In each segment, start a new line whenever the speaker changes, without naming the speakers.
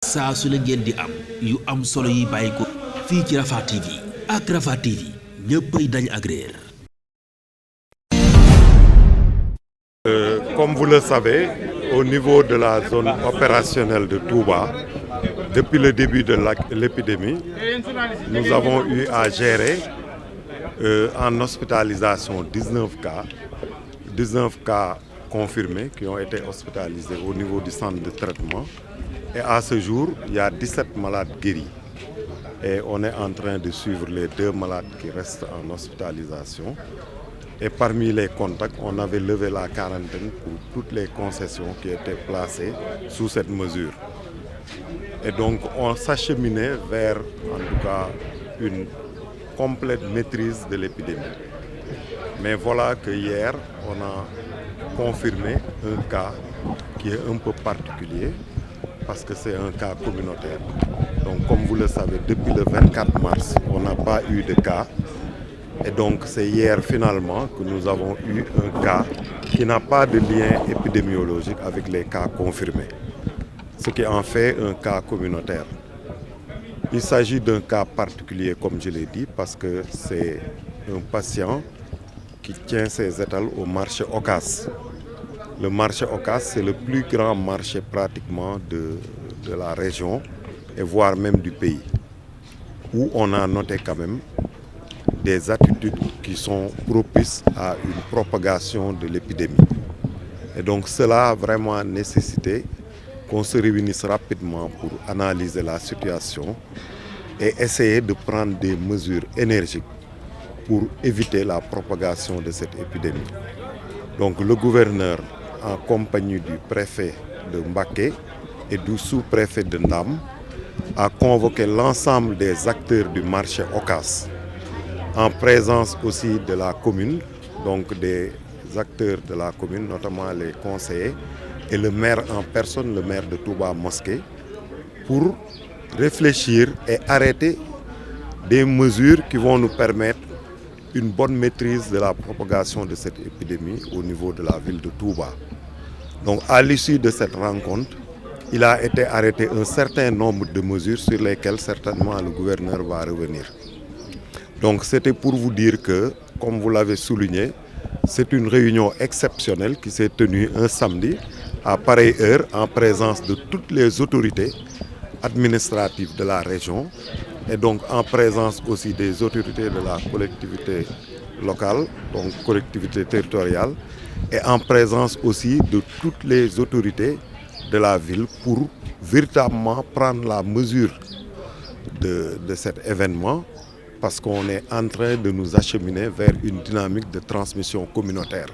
saa su ne ngeen di am yu am solo yi bàyyi ko fii ci Rafah TV ak Rafah TV ñëppay dañ ak réer.
Comme vous le savez, au niveau de la zone opérationnelle de Touba, depuis le début de l'épidémie, nous avons eu à gérer en hospitalisation 19 cas confirmés qui ont été hospitalisés au niveau du centre de traitement. Et à ce jour, il y a 17 malades guéris. Et on est en train de suivre les 2 malades qui restent en hospitalisation. Et parmi les contacts, on avait levé la quarantaine pour toutes les concessions qui étaient placées sous cette mesure. Et donc on s'acheminait vers, en tout cas, une complète maîtrise de l'épidémie. Mais voilà que hier, on a confirmé un cas qui est un peu particulier parce que c'est un cas communautaire. Donc comme vous le savez, depuis le 24 mars, on n'a pas eu de cas. Et donc c'est hier finalement que nous avons eu un cas qui n'a pas de lien épidémiologique avec les cas confirmés, ce qui en fait un cas communautaire. Il s'agit d'un cas particulier, comme je l'ai dit, parce que c'est un patient qui tient ses étals au marché Ocass. Le marché Ocass, c'est le plus grand marché pratiquement de la région et voire même du pays, où on a noté quand même des attitudes qui sont propices à une propagation de l'épidémie. Et donc cela a vraiment nécessité qu'on se réunisse rapidement pour analyser la situation et essayer de prendre des mesures énergiques pour éviter la propagation de cette épidémie. Donc le gouverneur, en compagnie du préfet de Mbacké et du sous-préfet de Ndam, a convoqué l'ensemble des acteurs du marché Ocass, en présence aussi de la commune, donc des acteurs de la commune, notamment les conseillers, et le maire en personne, le maire de Touba Mosquée, pour réfléchir et arrêter des mesures qui vont nous permettre une bonne maîtrise de la propagation de cette épidémie au niveau de la ville de Touba. Donc à l'issue de cette rencontre, il a été arrêté un certain nombre de mesures sur lesquelles certainement le gouverneur va revenir. Donc c'était pour vous dire que, comme vous l'avez souligné, c'est une réunion exceptionnelle qui s'est tenue un samedi à pareille heure en présence de toutes les autorités administratives de la région et donc en présence aussi des autorités de la collectivité locale, donc collectivité territoriale, et en présence aussi de toutes les autorités de la ville pour véritablement prendre la mesure de cet événement, parce qu'on est en train de nous acheminer vers une dynamique de transmission communautaire.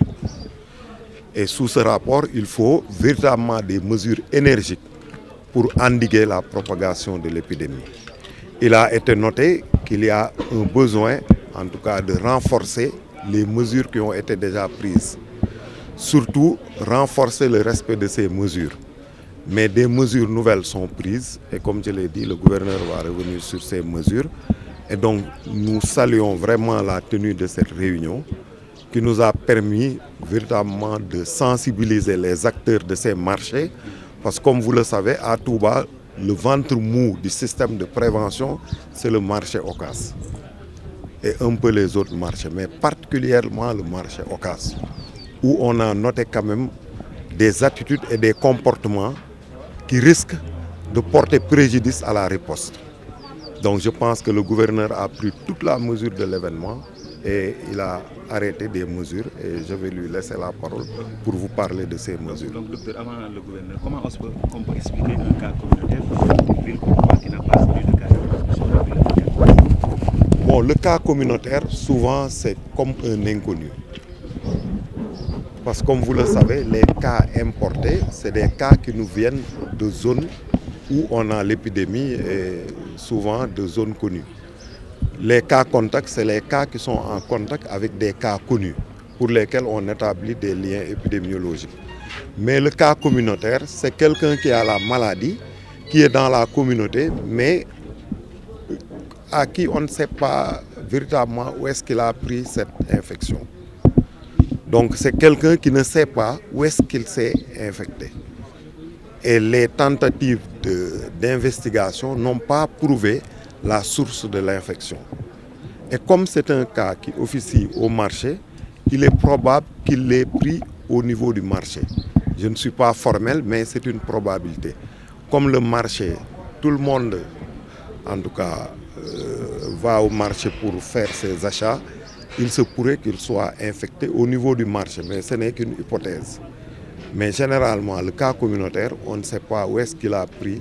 Et sous ce rapport, il faut véritablement des mesures énergiques pour endiguer la propagation de l'épidémie. Il a été noté qu'il y a un besoin, en tout cas, de renforcer les mesures qui ont été déjà prises. Surtout, renforcer le respect de ces mesures. Mais des mesures nouvelles sont prises et comme je l'ai dit, le gouverneur va revenir sur ces mesures. Et donc, nous saluons vraiment la tenue de cette réunion qui nous a permis véritablement de sensibiliser les acteurs de ces marchés. Parce que comme vous le savez, à Touba, le ventre mou du système de prévention, c'est le marché Ocass. Et un peu les autres marchés, mais particulièrement le marché Ocass, où on a noté quand même des attitudes et des comportements qui risquent de porter préjudice à la riposte. Donc je pense que le gouverneur a pris toute la mesure de l'événement et il a arrêté des mesures et je vais lui laisser la parole pour vous parler de ces mesures.
Donc docteur, avant le gouverneur, comment on peut expliquer un cas communautaire dans une ville comme Touba qui n'a pas eu de cas de transmission depuis le 24?
Bon, le cas communautaire, souvent c'est comme un inconnu. Parce que comme vous le savez, les cas importés, c'est des cas qui nous viennent de zones où on a l'épidémie et souvent de zones connues. Les cas contacts, c'est les cas qui sont en contact avec des cas connus pour lesquels on établit des liens épidémiologiques. Mais le cas communautaire, c'est quelqu'un qui a la maladie, qui est dans la communauté, mais à qui on ne sait pas véritablement où est-ce qu'il a pris cette infection. Donc c'est quelqu'un qui ne sait pas où est-ce qu'il s'est infecté. et les tentatives d'investigation n'ont pas prouvé la source de l'infection. Et comme c'est un cas qui officie au marché, il est probable qu'il l'ait pris au niveau du marché. Je ne suis pas formel, mais c'est une probabilité. Comme le marché, tout le monde, en tout cas, va au marché pour faire ses achats, il se pourrait qu'il soit infecté au niveau du marché, mais ce n'est qu'une hypothèse. Mais généralement, le cas communautaire, on ne sait pas où est-ce qu'il a pris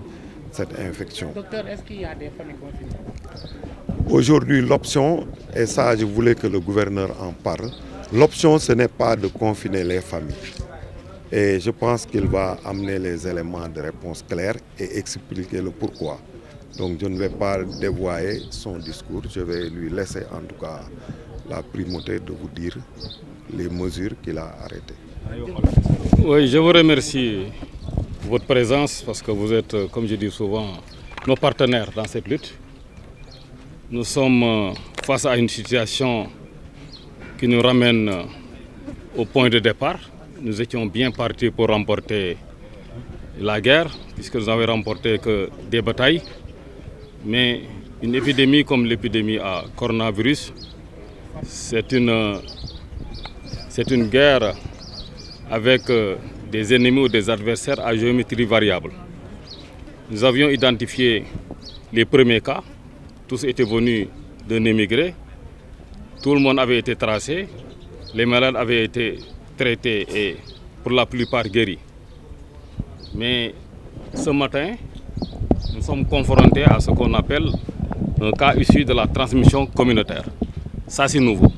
cette infection.
Docteur, est-ce qu'il y a des familles confinées?
Aujourd'hui, l'option, et ça je voulais que le gouverneur en parle, l'option ce n'est pas de confiner les familles. Et je pense qu'il va amener les éléments de réponse clairs et expliquer le pourquoi. Donc je ne vais pas dévoyer son discours, je vais lui laisser en tout cas la primauté de vous dire les mesures qu'il a arrêtées.
Oui, je vous remercie pour votre présence parce que vous êtes, comme je dis souvent, nos partenaires dans cette lutte. Nous sommes face à une situation qui nous ramène au point de départ. Nous étions bien partis pour remporter la guerre, puisque nous n'avons remporté que des batailles. Mais une épidémie comme l'épidémie à coronavirus, c'est une guerre avec des ennemis ou des adversaires à géométrie variable. Nous avions identifié les premiers cas. Tous étaient venus d'un émigré. Tout le monde avait été tracé. Les malades avaient été traités et pour la plupart guéris. Mais ce matin, nous sommes confrontés à ce qu'on appelle un cas issu de la transmission communautaire. Ça, c'est nouveau,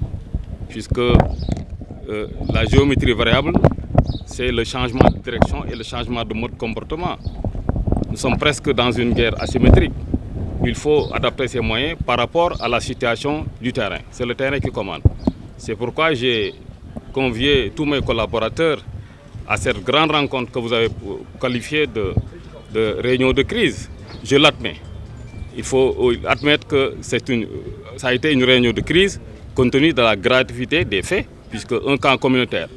puisque la géométrie variable, c'est le changement de direction et le changement de mode de comportement. Nous sommes presque dans une guerre asymétrique. Il faut adapter ses moyens par rapport à la situation du terrain. C'est le terrain qui commande. C'est pourquoi j'ai convié tous mes collaborateurs à cette grande rencontre que vous avez qualifiée de réunion de crise. Je l'admets. Il faut admettre que ça a été une réunion de crise compte tenu de la gravité des faits, puisque un camp communautaire,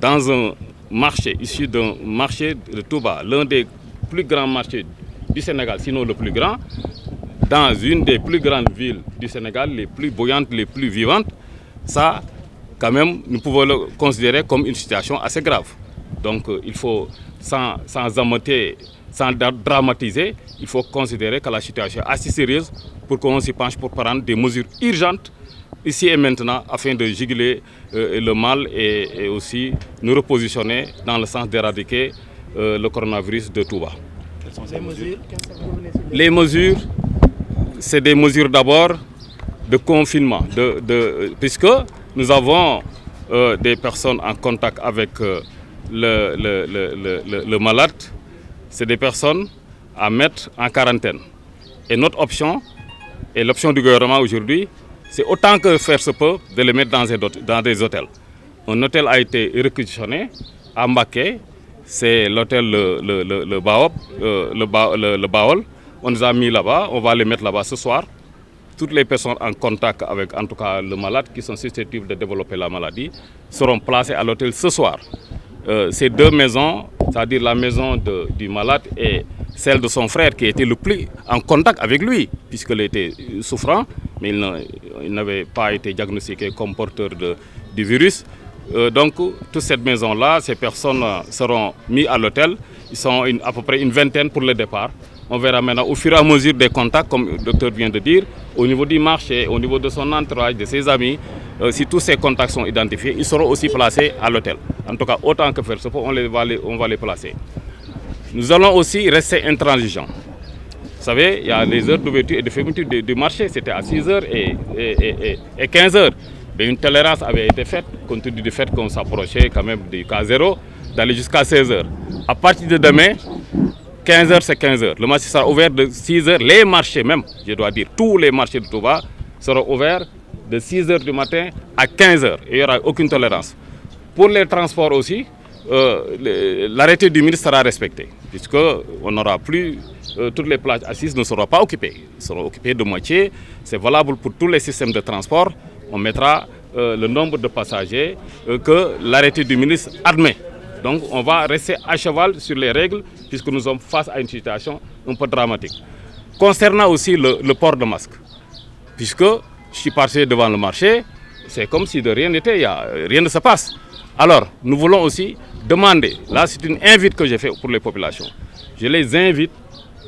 dans un marché issu d'un marché de Touba, l'un des plus grands marchés du Sénégal, sinon le plus grand, dans une des plus grandes villes du Sénégal, les plus bouillantes, les plus vivantes, ça, quand même, nous pouvons le considérer comme une situation assez grave. Donc, il faut, sans ameuter, sans dramatiser, il faut considérer que la situation est assez sérieuse pour qu'on s'y penche pour prendre des mesures urgentes ici et maintenant afin de juguler le mal et aussi nous repositionner dans le sens d'éradiquer le coronavirus de Touba.
Quelles sont ces mesures?
Les mesures, c'est des mesures d'abord de confinement, puisque nous avons des personnes en contact avec le malade, c'est des personnes à mettre en quarantaine. Et notre option, et l'option du gouvernement aujourd'hui, c'est autant que faire se peut de les mettre dans des hôtels. Un hôtel a été réquisitionné à Mbacké, c'est l'hôtel le Baol. On les a mis là-bas, on va les mettre là-bas ce soir. Toutes les personnes en contact avec, en tout cas, le malade qui sont susceptibles de développer la maladie seront placées à l'hôtel ce soir. Ces deux maisons, c'est-à-dire la maison du malade et celle de son frère qui était le plus en contact avec lui, puisqu'il était souffrant, mais il n'avait pas été diagnostiqué comme porteur du virus. Donc, toute cette maison-là, ces personnes seront mises à l'hôtel. Ils sont à peu près une vingtaine pour le départ. On verra maintenant au fur et à mesure des contacts, comme le docteur vient de dire, au niveau du marché, au niveau de son entourage, de ses amis. Si tous ces contacts sont identifiés, ils seront aussi placés à l'hôtel. En tout cas, autant que faire se peut, on va les placer. Nous allons aussi rester intransigeants. Vous savez, il y a les heures d'ouverture et de fermeture du marché, c'était à 6h et 15h. Mais une tolérance avait été faite, compte tenu du fait qu'on s'approchait quand même du cas zéro, d'aller jusqu'à 16h. À partir de demain, 15h, c'est 15h. Le marché sera ouvert de 6h. Les marchés même, je dois dire, tous les marchés de Touba seront ouverts de 6h du matin à 15h. Et il n'y aura aucune tolérance. Pour les transports aussi, l'arrêté du ministre sera respecté, puisqu'on n'aura plus, toutes les plages assises ne seront pas occupées. Elles seront occupées de moitié. C'est valable pour tous les systèmes de transport. On mettra le nombre de passagers que l'arrêté du ministre admet. Donc on va rester à cheval sur les règles puisque nous sommes face à une situation un peu dramatique. Concernant aussi le port de masque, puisque je suis passé devant le marché, c'est comme si de rien n'était, rien ne se passe. Alors nous voulons aussi demander, là c'est une invite que j'ai faite pour les populations, je les invite,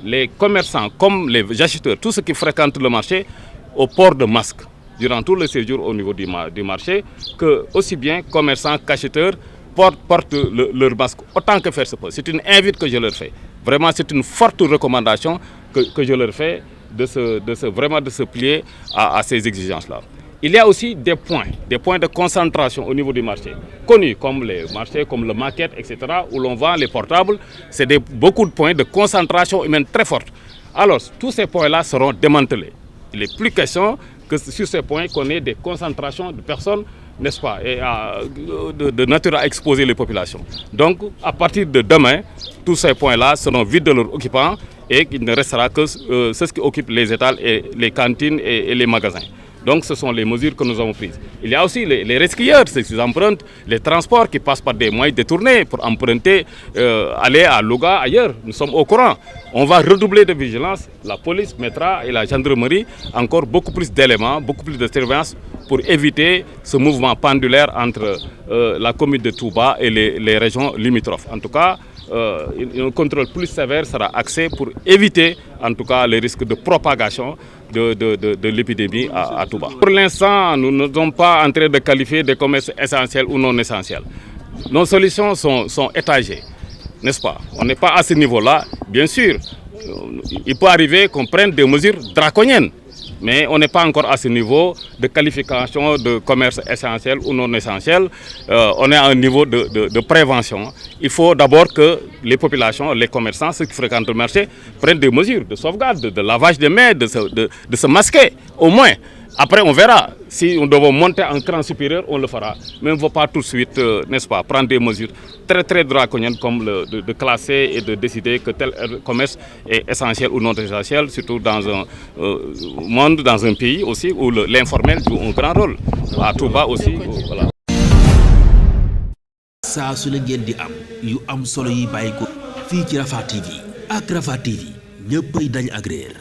les commerçants comme les acheteurs, tous ceux qui fréquentent le marché, au port de masque durant tout le séjour au niveau du marché, que aussi bien commerçants qu'acheteurs portent leur masque autant que faire se peut. C'est une invite que je leur fais. Vraiment, c'est une forte recommandation que je leur fais de se plier à ces exigences-là. Il y a aussi des points de concentration au niveau du marché, connus comme les marchés, comme le market, etc., où l'on vend les portables. C'est beaucoup de points de concentration humaine très forte. Alors, tous ces points-là seront démantelés. Il n'est plus question que sur ces points qu'on ait des concentrations de personnes, n'est-ce pas, et de nature à exposer les populations. Donc, à partir de demain, tous ces points-là seront vides de leurs occupants et il ne restera que ceux qui occupent les étals, et les cantines et les magasins. Donc, ce sont les mesures que nous avons prises. Il y a aussi les rescrieurs, ceux qui empruntent, les transports qui passent par des moyens détournés pour emprunter, aller à Louga, ailleurs. Nous sommes au courant. On va redoubler de vigilance. La police mettra et la gendarmerie encore beaucoup plus d'éléments, beaucoup plus de surveillance pour éviter ce mouvement pendulaire entre la commune de Touba et les régions limitrophes. En tout cas, un contrôle plus sévère sera axé pour éviter en tout cas les risques de propagation de l'épidémie à Touba. Pour l'instant, nous ne sommes pas en train de qualifier des commerces essentiels ou non essentiels. Nos solutions sont étagées, n'est-ce pas? On n'est pas à ce niveau-là. Bien sûr, il peut arriver qu'on prenne des mesures draconiennes. Mais on n'est pas encore à ce niveau de qualification de commerce essentiel ou non essentiel. On est à un niveau de prévention. Il faut d'abord que les populations, les commerçants, ceux qui fréquentent le marché, prennent des mesures de sauvegarde, de lavage des mains, de se masquer au moins. Après, on verra. Si on doit monter en cran supérieur, on le fera. Mais on ne va pas tout de suite, n'est-ce pas, prendre des mesures très très draconiennes comme de classer et de décider que tel commerce est essentiel ou non essentiel, surtout dans un monde, dans un pays aussi où l'informel joue un grand rôle. À Touba aussi, voilà.
saa su la ngeen di am yu am solo yi bàyyi ko fii ci Rafah TV ak Rafah TV ñëppay dañ agréer